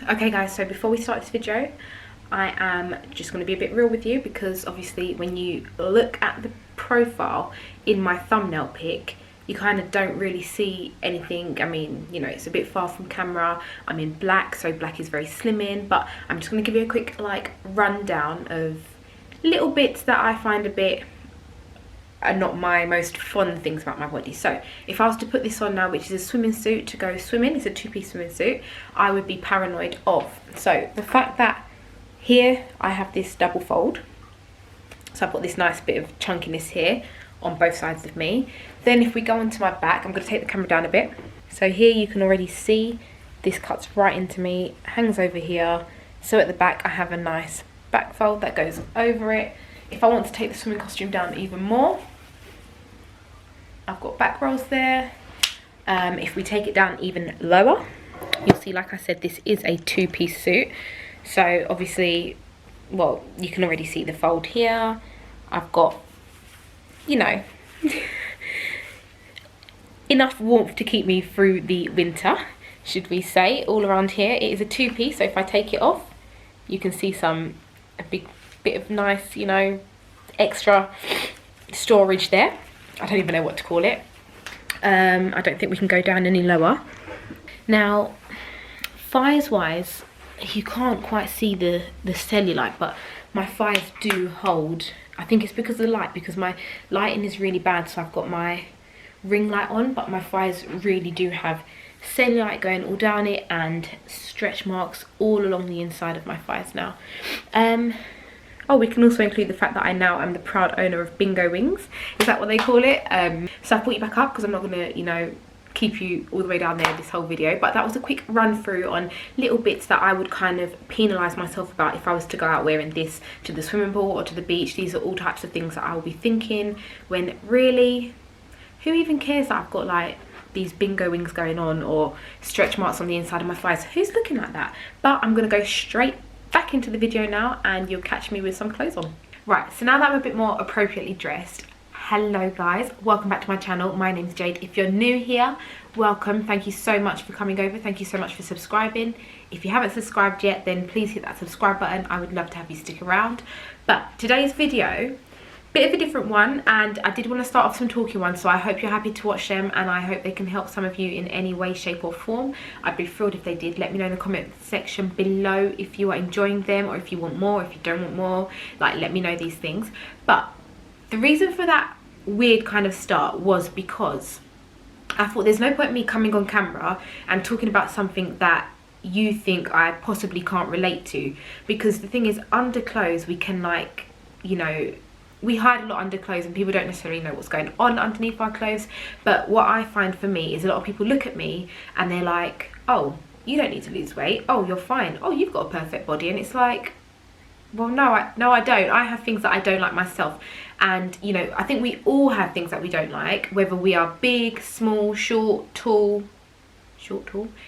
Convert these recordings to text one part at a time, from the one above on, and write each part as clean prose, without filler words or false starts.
Okay guys, so before we start this video, I am just going to be a bit real with you, because obviously when you look at the profile in my thumbnail pic, you kind of don't really see anything. I mean, you know, it's a bit far from camera. I'm in black, so black is very slimming, but I'm just going to give you a quick like rundown of little bits that I find a bit are not my most fun things about my body. So if I was to put this on now, which is a swimming suit to go swimming, it's a two-piece swimming suit, I would be paranoid of. So the fact that here I have this double fold, so I've got this nice bit of chunkiness here on both sides of me. Then if we go onto my back, I'm going to take the camera down a bit. So here you can already see this cuts right into me, hangs over here. So at the back I have a nice back fold that goes over it. If I want to take the swimming costume down even more, I've got back rolls there. If we take it down even lower, you'll see, like I said, this is a two-piece suit. So obviously, well, you can already see the fold here. I've got, you know, enough warmth to keep me through the winter, should we say. All around here, it is a two-piece, so if I take it off, you can see a big bit of nice, you know, extra storage there. I don't even know what to call it. I don't think we can go down any lower. Now, thighs wise, you can't quite see the cellulite, but my thighs do hold. I think it's because of the light, because my lighting is really bad, so I've got my ring light on, but my thighs really do have cellulite going all down it and stretch marks all along the inside of my thighs now. Oh, we can also include the fact that I now am the proud owner of Bingo Wings. Is that what they call it? So I brought you back up because I'm not going to, you know, keep you all the way down there this whole video. But that was a quick run through on little bits that I would kind of penalise myself about if I was to go out wearing this to the swimming pool or to the beach. These are all types of things that I will be thinking, when really, who even cares that I've got like these bingo wings going on or stretch marks on the inside of my thighs? Who's looking like that? But I'm going to go straight back into the video now and you'll catch me with some clothes on. Right, so now that I'm a bit more appropriately dressed, hello guys, welcome back to my channel. My name's Jade. If you're new here, welcome. Thank you so much for coming over. Thank you so much for subscribing. If you haven't subscribed yet, then please hit that subscribe button. I would love to have you stick around. But today's video, bit of a different one, and I did want to start off some talking ones, so I hope you're happy to watch them and I hope they can help some of you in any way, shape or form. I'd be thrilled if they did. Let me know in the comment section below if you are enjoying them, or if you want more, if you don't want more. Like, let me know these things. But the reason for that weird kind of start was because I thought there's no point in me coming on camera and talking about something that you think I possibly can't relate to, because the thing is, under clothes we can, like, you know, we hide a lot under clothes and people don't necessarily know what's going on underneath our clothes. But what I find for me is a lot of people look at me and they're like, oh, you don't need to lose weight, oh, you're fine, oh, you've got a perfect body. And it's like, well, no, I don't. I have things that I don't like myself. And, you know, I think we all have things that we don't like, whether we are big, small, short, tall,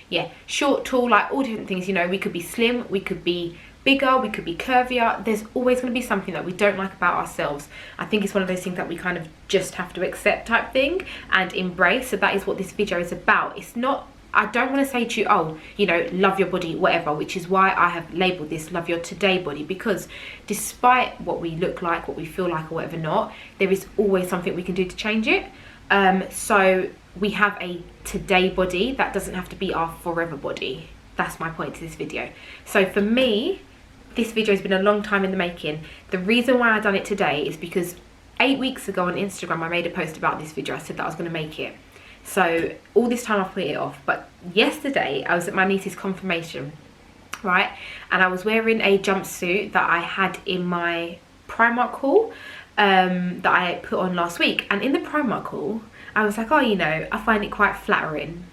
yeah, short, tall, like all different things. You know, we could be slim, we could be bigger, we could be curvier. There's always going to be something that we don't like about ourselves. I think it's one of those things that we kind of just have to accept type thing and embrace. So that is what this video is about. It's not, I don't want to say to you, oh, you know, love your body, whatever, which is why I have labelled this Love Your Today Body, because despite what we look like, what we feel like or whatever not, there is always something we can do to change it. So we have a today body. That doesn't have to be our forever body. That's my point to this video. So for me, this video has been a long time in the making. The reason why I've done it today is because 8 weeks ago on Instagram I made a post about this video. I said that I was going to make it. So all this time I've put it off. But yesterday I was at my niece's confirmation, right? And I was wearing a jumpsuit that I had in my Primark haul that I put on last week. And in the Primark haul, I was like, oh, you know, I find it quite flattering.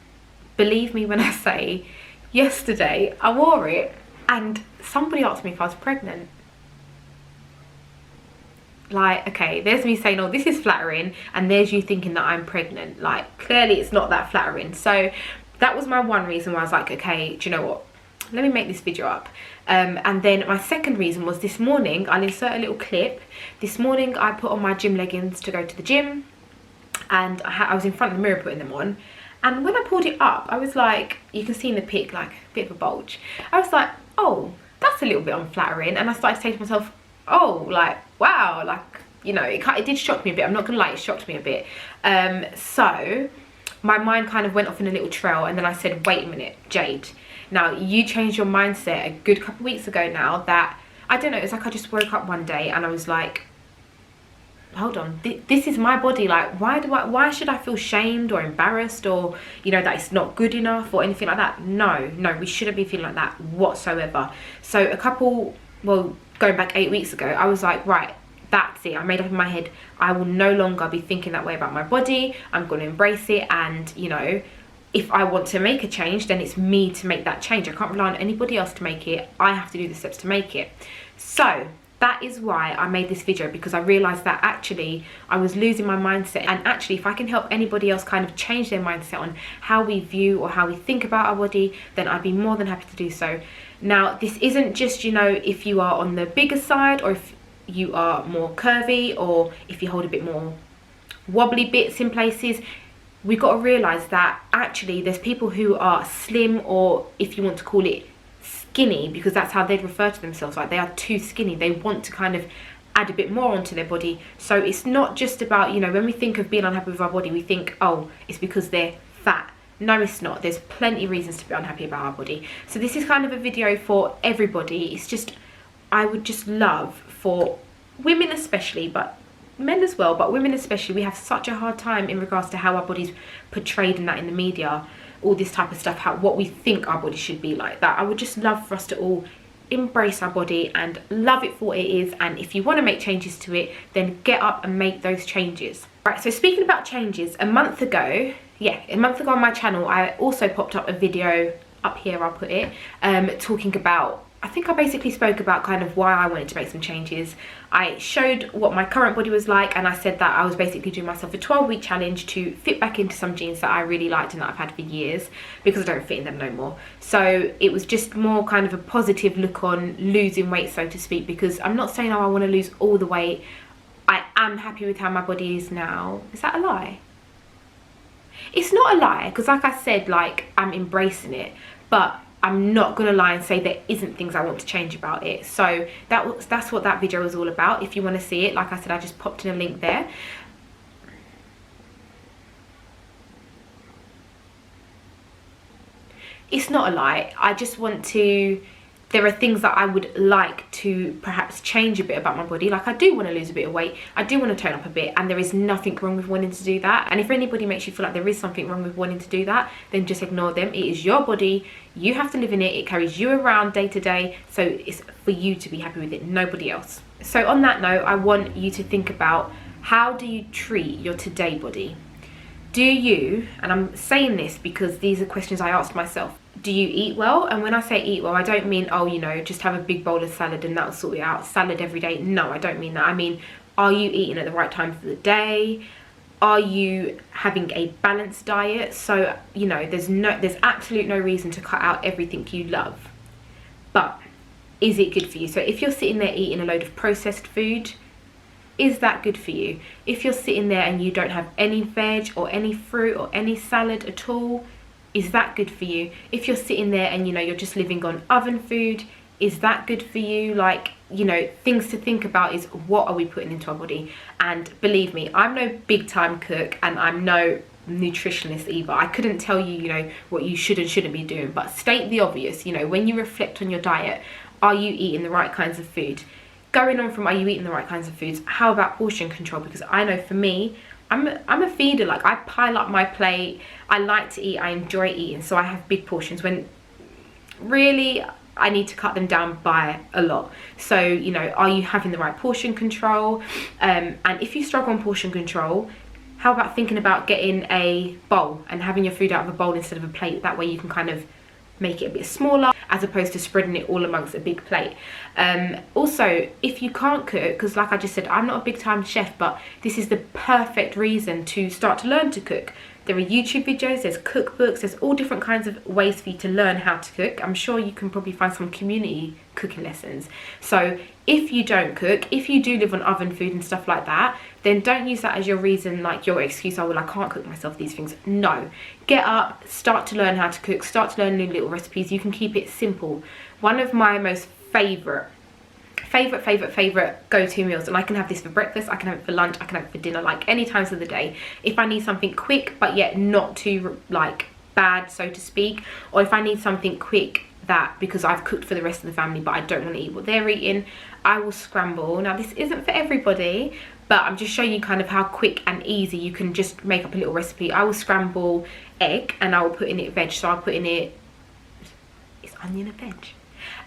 Believe me when I say, yesterday I wore it and somebody asked me if I was pregnant. Like, okay, there's me saying, oh, this is flattering, and there's you thinking that I'm pregnant. Like, clearly it's not that flattering. So that was my one reason why I was like, okay, do you know what, let me make this video up. And then my second reason was this morning, I'll insert a little clip. This morning I put on my gym leggings to go to the gym, and I was in front of the mirror putting them on, And when I pulled it up, I was like, you can see in the pic, like a bit of a bulge. I was like, oh, that's a little bit unflattering. And I started to say to myself, oh, like, wow, like, you know, it did shock me a bit. I'm not gonna lie, it shocked me a bit. So my mind kind of went off in a little trail, and then I said, wait a minute, Jade. Now, you changed your mindset a good couple of weeks ago now that, I don't know, it's like I just woke up one day and I was like, hold on, this is my body. Like, why should I feel shamed or embarrassed, or, you know, that it's not good enough or anything like that? No, we shouldn't be feeling like that whatsoever. So going back 8 weeks ago, I was like, right, that's it. I made up in my head, I will no longer be thinking that way about my body. I'm going to embrace it, and, you know, if I want to make a change, then it's me to make that change. I can't rely on anybody else to make it. I have to do the steps to make it. So that is why I made this video, because I realized that actually I was losing my mindset, and actually if I can help anybody else kind of change their mindset on how we view or how we think about our body, then I'd be more than happy to do so. Now, this isn't just, you know, if you are on the bigger side, or if you are more curvy, or if you hold a bit more wobbly bits in places. We've got to realize that actually there's people who are slim, or if you want to call it skinny, because that's how they'd refer to themselves, like they are too skinny. They want to kind of add a bit more onto their body. So it's not just about, you know, when we think of being unhappy with our body, we think, oh, it's because they're fat. No, it's not. There's plenty of reasons to be unhappy about our body. So this is kind of a video for everybody. It's just, I would just love for women especially, but men as well, but women especially, we have such a hard time in regards to how our body's portrayed in the media, all this type of stuff, what we think our body should be like. That I would just love for us to all embrace our body and love it for what it is, and if you want to make changes to it, then get up and make those changes. Right, so speaking about changes, a month ago on my channel, I also popped up a video, up here I'll put it, talking about, I think I basically spoke about kind of why I wanted to make some changes. I showed what my current body was like, and I said that I was basically doing myself a 12-week challenge to fit back into some jeans that I really liked and that I've had for years, because I don't fit in them no more. So it was just more kind of a positive look on losing weight, so to speak, because I'm not saying, oh, I want to lose all the weight. I am happy with how my body is now. Is that a lie? It's not a lie, because like I said, like, I'm embracing it, but I'm not gonna lie and say there isn't things I want to change about it. So that's what that video was all about. If you want to see it, like I said, I just popped in a link there. It's not a lie. I just want to, there are things that I would like to perhaps change a bit about my body. Like, I do want to lose a bit of weight, I do want to tone up a bit, and there is nothing wrong with wanting to do that. And if anybody makes you feel like there is something wrong with wanting to do that, then just ignore them. It is your body, you have to live in it, it carries you around day to day, so it's for you to be happy with it, nobody else. So on that note, I want you to think about, how do you treat your today body? Do you, and I'm saying this because these are questions I asked myself, do you eat well? And when I say eat well, I don't mean, oh, you know, just have a big bowl of salad and that'll sort it out, salad every day. No, I don't mean that. I mean, are you eating at the right time for the day? Are you having a balanced diet? So, you know, there's absolute no reason to cut out everything you love, but is it good for you? So if you're sitting there eating a load of processed food, is that good for you? If you're sitting there and you don't have any veg or any fruit or any salad at all, is that good for you? If you're sitting there and, you know, you're just living on oven food, is that good for you? Like, you know, things to think about is, what are we putting into our body? And believe me, I'm no big time cook, and I'm no nutritionist either. I couldn't tell you, you know, what you should and shouldn't be doing, but state the obvious. You know, when you reflect on your diet, are you eating the right kinds of food? Going on from, are you eating the right kinds of foods, how about portion control? Because I know for me, I'm a feeder. Like, I pile up my plate, I like to eat, I enjoy eating, so I have big portions when really I need to cut them down by a lot. So, you know, are you having the right portion control? And if you struggle on portion control, how about thinking about getting a bowl and having your food out of a bowl instead of a plate? That way you can kind of make it a bit smaller, as opposed to spreading it all amongst a big plate. Also, if you can't cook, because like I just said, I'm not a big time chef, but this is the perfect reason to start to learn to cook. There are YouTube videos, there's cookbooks, there's all different kinds of ways for you to learn how to cook. I'm sure you can probably find some community cooking lessons. So if you don't cook, if you do live on oven food and stuff like that, then don't use that as your reason, like your excuse, oh well, I can't cook myself these things. No, get up, start to learn how to cook, start to learn new little recipes. You can keep it simple. One of my most favorite go-to meals, and I can have this for breakfast, I can have it for lunch, I can have it for dinner, like any times of the day. If I need something quick but yet not too like bad, so to speak, or if I need something quick that because I've cooked for the rest of the family but I don't want to eat what they're eating, I will scramble. Now this isn't for everybody, but I'm just showing you kind of how quick and easy you can just make up a little recipe. I will scramble egg and I will put in it veg. So I'll put in it, is onion a veg?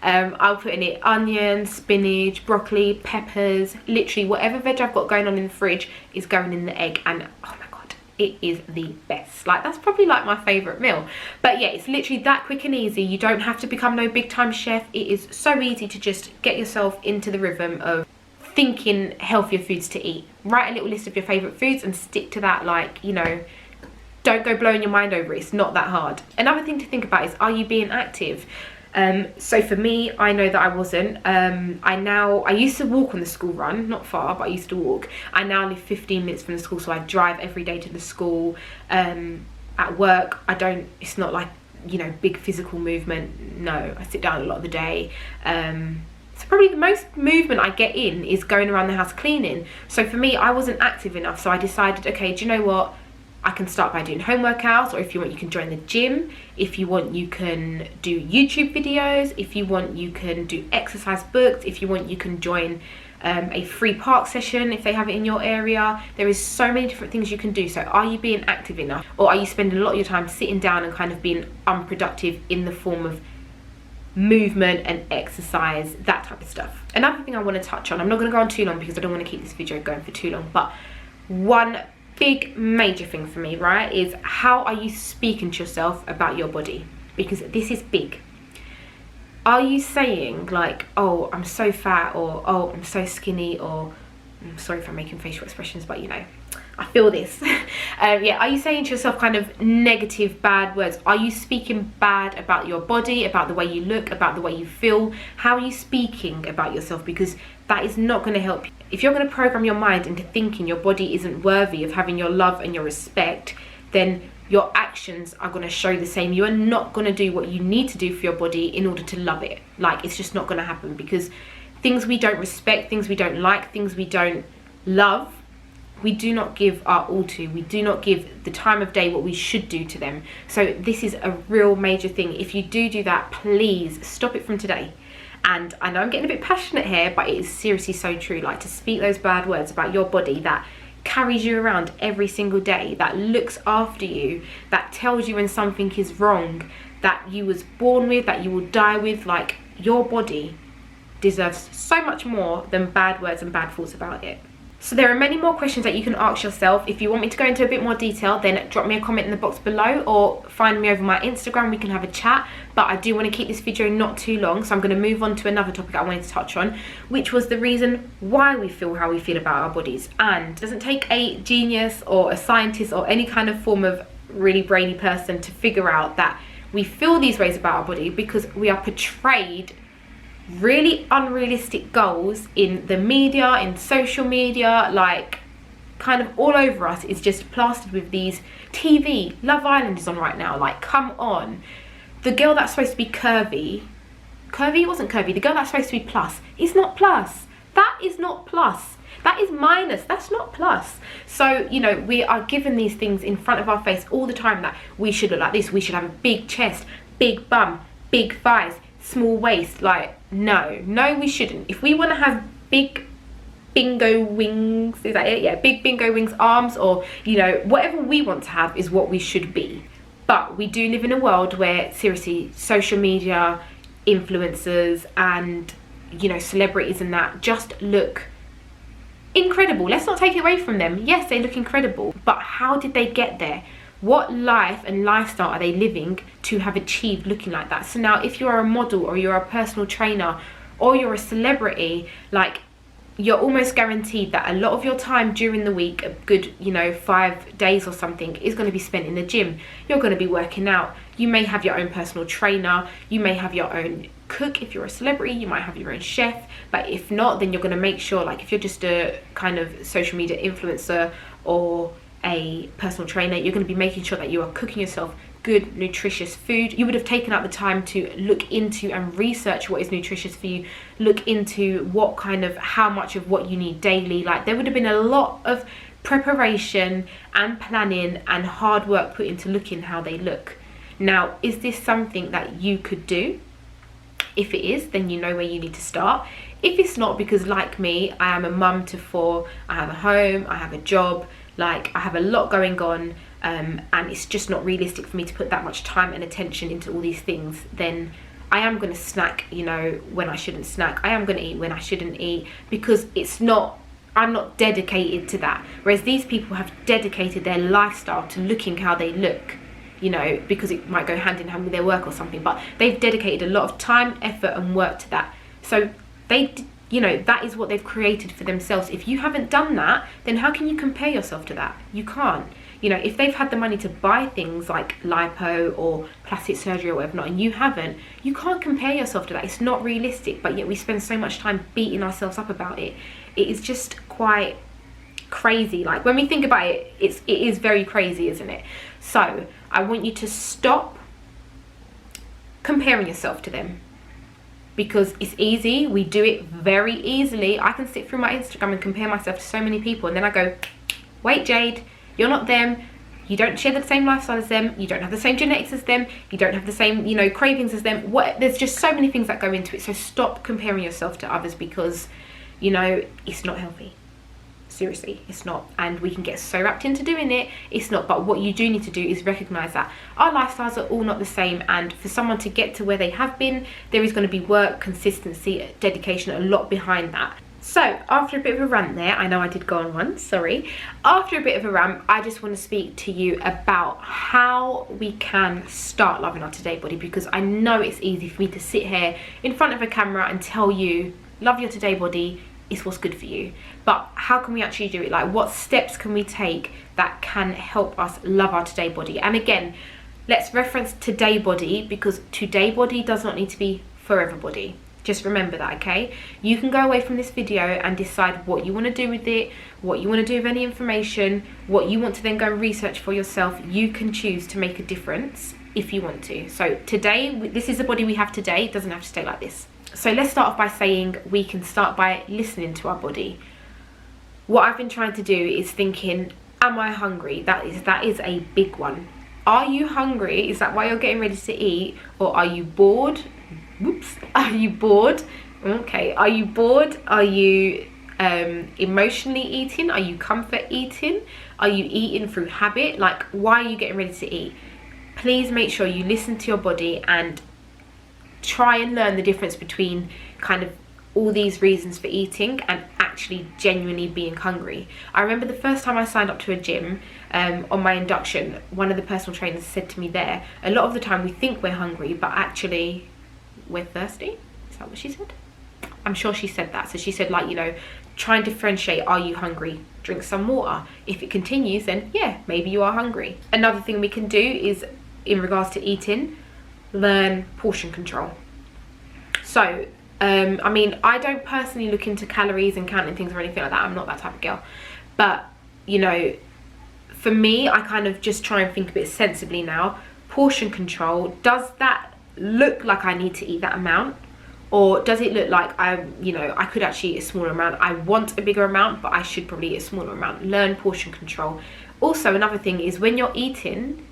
I'll put in it onion, spinach, broccoli, peppers, literally whatever veg I've got going on in the fridge is going in the egg, and oh my god, it is the best. Like, that's probably like my favourite meal. But yeah, it's literally that quick and easy. You don't have to become no big time chef. It is so easy to just get yourself into the rhythm of thinking healthier foods to eat. Write a little list of your favourite foods and stick to that. Like, you know, don't go blowing your mind over it. It's not that hard. Another thing to think about is, are you being active? So for me, I know that I wasn't. I used to walk on the school run, not far, but I used to walk. I now live 15 minutes from the school, so I drive every day to the school. At work, it's not like, you know, big physical movement. No, I sit down a lot of the day. So probably the most movement I get in is going around the house cleaning. So for me, I wasn't active enough, so I decided, okay, do you know what? I can start by doing home workouts, or if you want, you can join the gym. If you want, you can do YouTube videos. If you want, you can do exercise books. If you want, you can join a free park session if they have it in your area. There is so many different things you can do. So are you being active enough, or are you spending a lot of your time sitting down and kind of being unproductive in the form of movement and exercise, that type of stuff? Another thing I want to touch on, I'm not going to go on too long because I don't want to keep this video going for too long, but one big major thing for me, right, is how are you speaking to yourself about your body? Because this is big. Are you saying like, oh, I'm so fat, or oh, I'm so skinny, or I'm sorry if I'm making facial expressions, but you know, I feel this. Yeah, are you saying to yourself kind of negative, bad words? Are you speaking bad about your body, about the way you look, about the way you feel? How are you speaking about yourself? Because that is not going to help you. If you're going to program your mind into thinking your body isn't worthy of having your love and your respect, then your actions are going to show the same. You are not going to do what you need to do for your body in order to love it. Like, it's just not going to happen, because things we don't respect, things we don't like, things we don't love, we do not give our all to. We do not give the time of day what we should do to them. So this is a real major thing. If you do that, please stop it from today. And I know I'm getting a bit passionate here, but it is seriously so true. Like, to speak those bad words about your body that carries you around every single day, that looks after you, that tells you when something is wrong, that you was born with, that you will die with. Like, your body deserves so much more than bad words and bad thoughts about it. So there are many more questions that you can ask yourself. If you want me to go into a bit more detail, then drop me a comment in the box below, or find me over my Instagram, we can have a chat. But I do want to keep this video not too long, so I'm going to move on to another topic I wanted to touch on, which was the reason why we feel how we feel about our bodies. And it doesn't take a genius or a scientist or any kind of form of really brainy person to figure out that we feel these ways about our body because we are portrayed really unrealistic goals in the media, in social media, like kind of all over us. Is just plastered with these TV. Love Island is on right now. Like, come on. The girl that's supposed to be curvy wasn't curvy. The girl that's supposed to be plus is not plus. That is not plus. That is minus. That's not plus. So, you know, we are given these things in front of our face all the time, that we should look like this, we should have a big chest, big bum, big thighs, small waist. Like, no, we shouldn't. If we want to have big bingo wings, is that it? Yeah, big bingo wings, arms, or, you know, whatever we want to have is what we should be. But we do live in a world where, seriously, social media, influencers, and, you know, celebrities and that just look incredible. Let's not take it away from them. Yes, they look incredible, but how did they get there? What life and lifestyle are they living to have achieved looking like that? So now, if you are a model, or you're a personal trainer, or you're a celebrity, like, you're almost guaranteed that a lot of your time during the week, a good, you know, 5 days or something, is going to be spent in the gym. You're going to be working out. You may have your own personal trainer. You may have your own cook. If you're a celebrity, you might have your own chef. But if not, then you're going to make sure, like if you're just a kind of social media influencer or a personal trainer, you're going to be making sure that you are cooking yourself good nutritious food. You would have taken out the time to look into and research what is nutritious for you, look into what kind of, how much of what you need daily. Like there would have been a lot of preparation and planning and hard work put into looking how they look. Now, is this something that you could do? If it is, then you know where you need to start. If it's not, because like me, I am a mum to 4, I have a home, I have a job, like I have a lot going on, and it's just not realistic for me to put that much time and attention into all these things, then I am going to snack, you know, when I shouldn't snack. I am going to eat when I shouldn't eat, because it's not, I'm not dedicated to that. Whereas these people have dedicated their lifestyle to looking how they look, you know, because it might go hand in hand with their work or something, but they've dedicated a lot of time, effort and work to that. So they, you know, that is what they've created for themselves. If you haven't done that, then how can you compare yourself to that? You can't. You know, if they've had the money to buy things like lipo or plastic surgery or whatever not, and you haven't, you can't compare yourself to that. It's not realistic, but yet we spend so much time beating ourselves up about it. It is just quite crazy. Like when we think about it, it is very crazy, isn't it? So I want you to stop comparing yourself to them, because it's easy. We do it very easily. I can sit through my Instagram and compare myself to so many people, and then I go, wait, Jade, you're not them. You don't share the same lifestyle as them. You don't have the same genetics as them. You don't have the same, you know, cravings as them. There's just so many things that go into it. So stop comparing yourself to others, because, you know, it's not healthy. Seriously, it's not. And we can get so wrapped into doing it. It's not. But what you do need to do is recognize that our lifestyles are all not the same, and for someone to get to where they have been, there is going to be work, consistency, dedication, a lot behind that. So after a bit of a rant there, I know I did go on one, sorry. After a bit of a rant, I just want to speak to you about how we can start loving our today body, because I know it's easy for me to sit here in front of a camera and tell you, love your today body, it's what's good for you. But how can we actually do it? Like, what steps can we take that can help us love our today body? And again, let's reference today body, because today body does not need to be forever body. Just remember that, okay? You can go away from this video and decide what you want to do with it, what you want to do with any information, what you want to then go research for yourself. You can choose to make a difference if you want to. So today, this is the body we have today. It doesn't have to stay like this. So let's start off by saying we can start by listening to our body. What I've been trying to do is thinking, am I hungry? That is a big one. Are you hungry? Is that why you're getting ready to eat? Or are you bored? Whoops. Are you bored? Okay. Are you bored? Are you emotionally eating? Are you comfort eating? Are you eating through habit? Like, why are you getting ready to eat? Please make sure you listen to your body and try and learn the difference between kind of all these reasons for eating and actually genuinely being hungry. I remember the first time I signed up to a gym, on my induction, one of the personal trainers said to me there, a lot of the time we think we're hungry, but actually we're thirsty. Is that what she said? I'm sure she said that. So she said, like, you know, try and differentiate, are you hungry? Drink some water. If it continues, then yeah, maybe you are hungry. Another thing we can do is, in regards to eating, learn portion control. So I mean, I don't personally look into calories and counting things or anything like that. I'm not that type of girl. But, you know, for me, I kind of just try and think a bit sensibly now. Portion control, does that look like I need to eat that amount? Or does it look like I could actually eat a smaller amount? I want a bigger amount, but I should probably eat a smaller amount. Learn portion control. Also, another thing is, when you're eating,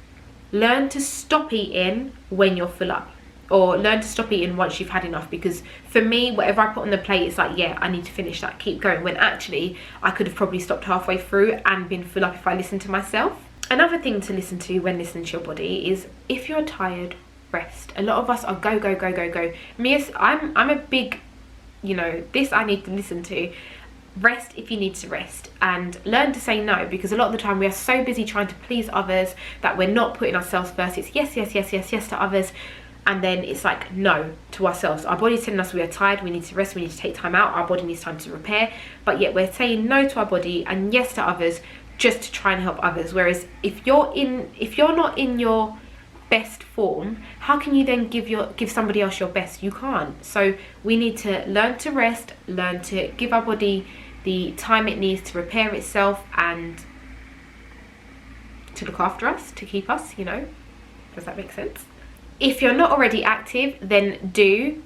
learn to stop eating when you're full up. Or learn to stop eating once you've had enough, because for me, whatever I put on the plate, it's like, yeah, I need to finish that, keep going, when actually I could have probably stopped halfway through and been full up if I listened to myself. Another thing to listen to when listening to your body is, if you're tired, rest. A lot of us are go, go, go, go, go. Me, I'm a big, you know, this I need to listen to. Rest if you need to rest, and learn to say no, because a lot of the time we are so busy trying to please others that we're not putting ourselves first. It's yes, yes, yes, yes, yes to others. and then it's like no to ourselves. Our body's telling us we are tired, we need to rest, we need to take time out, our body needs time to repair, but yet we're saying no to our body and yes to others just to try and help others. Whereas if you're not in your best form, how can you then give somebody else your best? You can't. So we need to learn to rest, learn to give our body the time it needs to repair itself and to look after us, to keep us, you know. Does that make sense? If you're not already active, then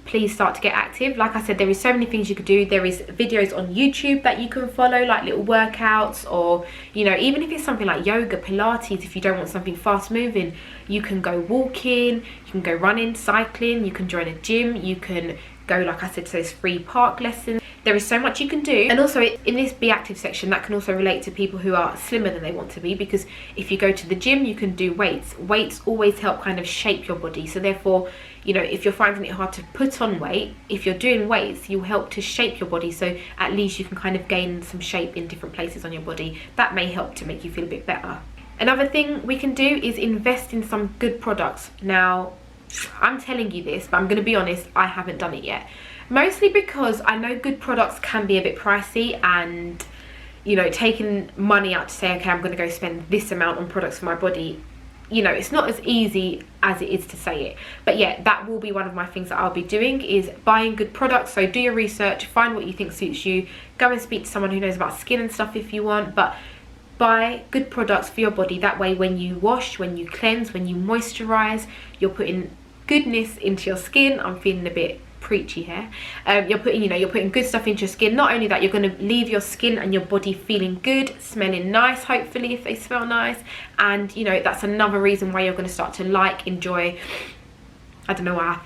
please start to get active. Like I said, there is so many things you could do. There is videos on YouTube that you can follow, like little workouts, or, you know, even if it's something like yoga, Pilates, if you don't want something fast moving, you can go walking, you can go running, cycling, you can join a gym, you can go, like I said, to those free park lessons. There is so much you can do. And also in this be active section, that can also relate to people who are slimmer than they want to be, because if you go to the gym, you can do weights. Weights always help kind of shape your body. So therefore, you know, if you're finding it hard to put on weight, if you're doing weights, you'll help to shape your body. So at least you can kind of gain some shape in different places on your body. That may help to make you feel a bit better. Another thing we can do is invest in some good products. Now, I'm telling you this, but I'm going to be honest, I haven't done it yet. Mostly because I know good products can be a bit pricey, and, you know, taking money out to say, okay, I'm going to go spend this amount on products for my body, you know, it's not as easy as it is to say it. But yeah, that will be one of my things that I'll be doing, is buying good products. So do your research, find what you think suits you, go and speak to someone who knows about skin and stuff if you want, but buy good products for your body. That way when you wash, when you cleanse, when you moisturize, you're putting goodness into your skin. I'm feeling a bit preachy here. You're putting good stuff into your skin. Not only that, you're going to leave your skin and your body feeling good, smelling nice, hopefully, if they smell nice. And, you know, that's another reason why you're going to start to enjoy, I don't know why,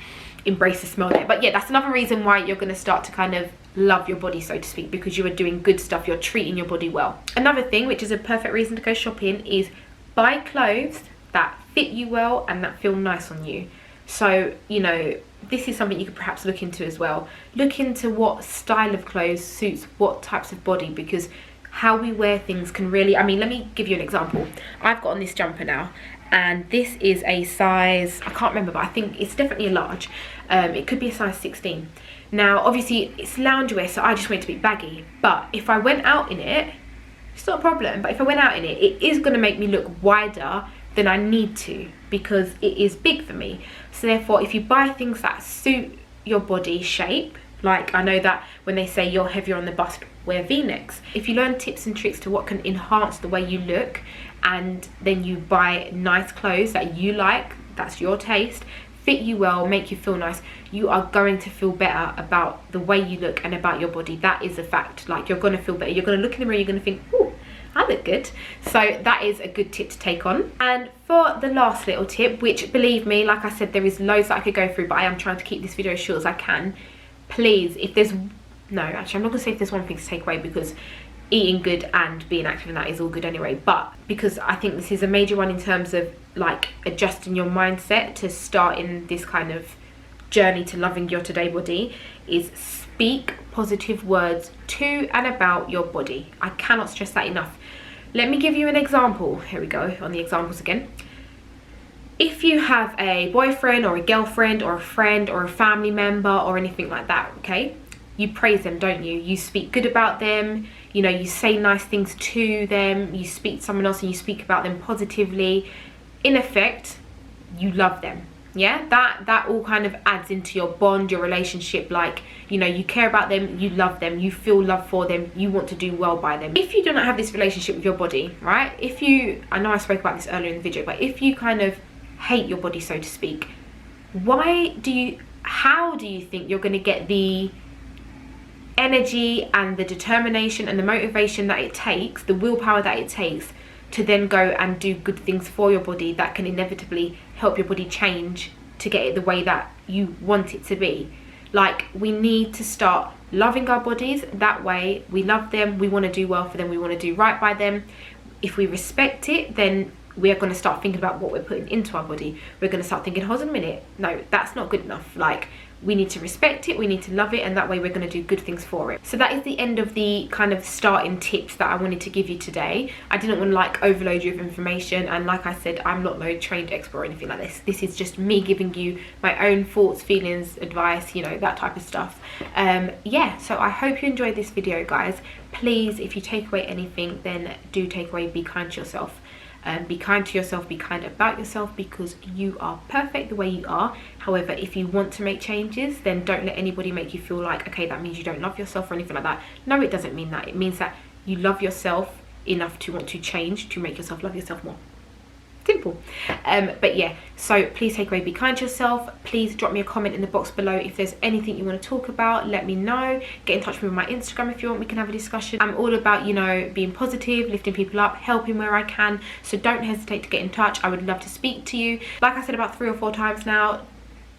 embrace the smell there, but yeah, that's another reason why you're going to start to kind of love your body, so to speak, because you are doing good stuff, you're treating your body well. Another thing, which is a perfect reason to go shopping, is buy clothes that fit you well and that feel nice on you. So, you know, this is something you could perhaps look into as well. Look into what style of clothes suits what types of body, because how we wear things can really, I mean, let me give you an example. I've got on this jumper now, and this is a size, I can't remember, but I think it's definitely a large. It could be a size 16. Now, obviously, it's loungewear, so I just want it to be baggy. But if I went out in it, it's not a problem. But if I went out in it, it is going to make me look wider than I need to, because it is big for me. So therefore, if you buy things that suit your body shape, like I know that when they say you're heavier on the bust, wear v-necks. If you learn tips and tricks to what can enhance the way you look, and then you buy nice clothes that you like, that's your taste, fit you well, make you feel nice, you are going to feel better about the way you look and about your body. That is a fact. Like, you're going to feel better. You're going to look in the mirror, you're going to think, ooh, I look good. So that is a good tip to take on. And for the last little tip, which, believe me, like I said, there is loads that I could go through, but I am trying to keep this video as short as I can. Please, if there's, no, actually, I'm not going to say if there's one thing to take away, because eating good and being active in that is all good anyway, but because I think this is a major one in terms of like adjusting your mindset to start in this kind of journey to loving your today body, is speak positive words to and about your body. I cannot stress that enough. Let me give you an example. Here we go on the examples again. If you have a boyfriend or a girlfriend or a friend or a family member or anything like that, okay, you praise them, don't you? You speak good about them, you know, you say nice things to them, you speak to someone else and you speak about them positively. In effect, you love them. Yeah, that all kind of adds into your bond, your relationship. Like, you know, you care about them, you love them, you feel love for them, you want to do well by them. If you do not have this relationship with your body, right, if you, I know I spoke about this earlier in the video, but if you kind of hate your body, so to speak, how do you think you're going to get the energy and the determination and the motivation that it takes, the willpower that it takes, to then go and do good things for your body that can inevitably help your body change to get it the way that you want it to be? Like, we need to start loving our bodies. That way we love them, we want to do well for them, we want to do right by them. If we respect it, then we are going to start thinking about what we're putting into our body. We're going to start thinking, hold on a minute, no, that's not good enough. Like, we need to respect it, we need to love it, and that way we're going to do good things for it. So that is the end of the kind of starting tips that I wanted to give you today. I didn't want to like overload you with information, and like I said, I'm not no trained expert or anything like this. This is just me giving you my own thoughts, feelings, advice, you know, that type of stuff. Yeah, so I hope you enjoyed this video, guys. Please, if you take away anything, then do take away be kind to yourself. Be kind to yourself, be kind about yourself, because you are perfect the way you are. However, if you want to make changes, then don't let anybody make you feel like, okay, that means you don't love yourself or anything like that. No, it doesn't mean that. It means that you love yourself enough to want to change, to make yourself love yourself more. Simple. But yeah, so please take away be kind to yourself. Please drop me a comment in the box below if there's anything you want to talk about. Let me know. Get in touch with me on my Instagram if you want. We can have a discussion. I'm all about, you know, being positive, lifting people up, helping where I can, so don't hesitate to get in touch. I would love to speak to you. Like I said about 3 or 4 times now,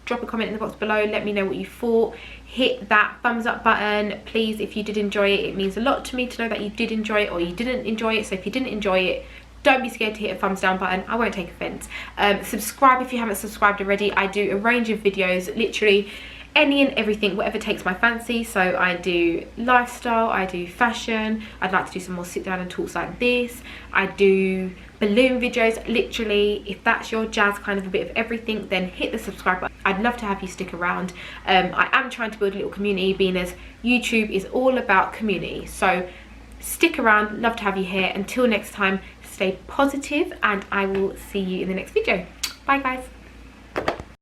drop a comment in the box below. Let me know what you thought. Hit that thumbs up button, please, if you did enjoy it. It means a lot to me to know that you did enjoy it or you didn't enjoy it. So if you didn't enjoy it, don't be scared to hit a thumbs down button. I won't take offense. Subscribe if you haven't subscribed already. I do a range of videos, literally any and everything, whatever takes my fancy. So I do lifestyle, I do fashion, I'd like to do some more sit down and talks like this, I do balloon videos. Literally, if that's your jazz, kind of a bit of everything, then hit the subscribe button. I'd love to have you stick around. I am trying to build a little community, being as YouTube is all about community. So stick around, love to have you here. Until next time, stay positive, and I will see you in the next video. Bye guys.